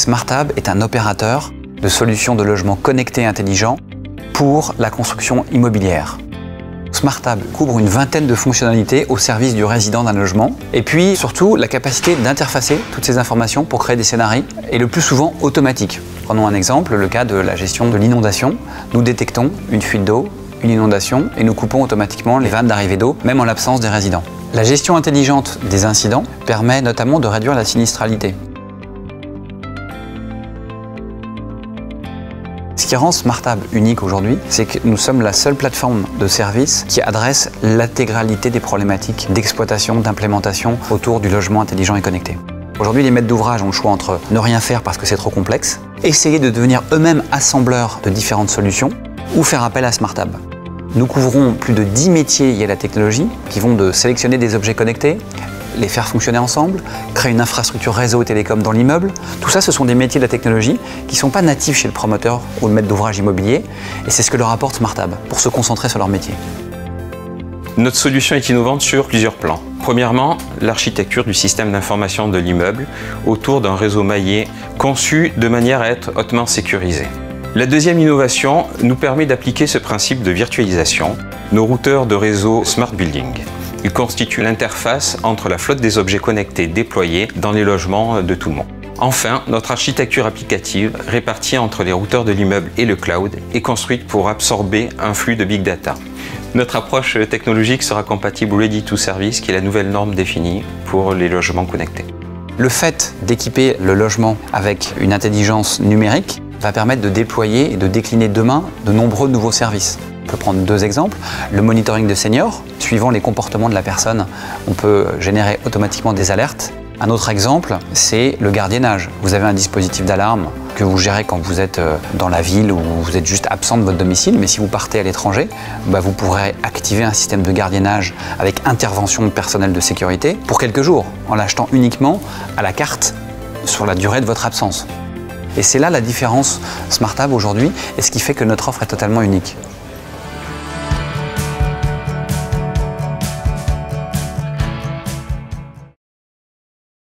SmartHub est un opérateur de solutions de logement connectés et intelligents pour la construction immobilière. SmartHub couvre une vingtaine de fonctionnalités au service du résident d'un logement et puis surtout la capacité d'interfacer toutes ces informations pour créer des scénarios et le plus souvent automatiques. Prenons un exemple, le cas de la gestion de l'inondation. Nous détectons une fuite d'eau, une inondation et nous coupons automatiquement les vannes d'arrivée d'eau, même en l'absence des résidents. La gestion intelligente des incidents permet notamment de réduire la sinistralité. Ce qui rend SmartHub unique aujourd'hui, c'est que nous sommes la seule plateforme de service qui adresse l'intégralité des problématiques d'exploitation, d'implémentation autour du logement intelligent et connecté. Aujourd'hui, les maîtres d'ouvrage ont le choix entre ne rien faire parce que c'est trop complexe, essayer de devenir eux-mêmes assembleurs de différentes solutions ou faire appel à SmartHub. Nous couvrons plus de 10 métiers liés à la technologie qui vont de sélectionner des objets connectés, les faire fonctionner ensemble, créer une infrastructure réseau et télécom dans l'immeuble. Tout ça, ce sont des métiers de la technologie qui ne sont pas natifs chez le promoteur ou le maître d'ouvrage immobilier et c'est ce que leur apporte SmartHub pour se concentrer sur leur métier. Notre solution est innovante sur plusieurs plans. Premièrement, l'architecture du système d'information de l'immeuble autour d'un réseau maillé conçu de manière à être hautement sécurisé. La deuxième innovation nous permet d'appliquer ce principe de virtualisation, nos routeurs de réseau Smart Building. Ils constituent l'interface entre la flotte des objets connectés déployés dans les logements de tout le monde. Enfin, notre architecture applicative, répartie entre les routeurs de l'immeuble et le cloud, est construite pour absorber un flux de big data. Notre approche technologique sera compatible Ready to Service, qui est la nouvelle norme définie pour les logements connectés. Le fait d'équiper le logement avec une intelligence numérique va permettre de déployer et de décliner demain de nombreux nouveaux services. On peut prendre deux exemples. Le monitoring de seniors, suivant les comportements de la personne, on peut générer automatiquement des alertes. Un autre exemple, c'est le gardiennage. Vous avez un dispositif d'alarme que vous gérez quand vous êtes dans la ville ou vous êtes juste absent de votre domicile, mais si vous partez à l'étranger, vous pourrez activer un système de gardiennage avec intervention de personnel de sécurité pour quelques jours, en l'achetant uniquement à la carte sur la durée de votre absence. Et c'est là la différence SmartHub aujourd'hui et ce qui fait que notre offre est totalement unique.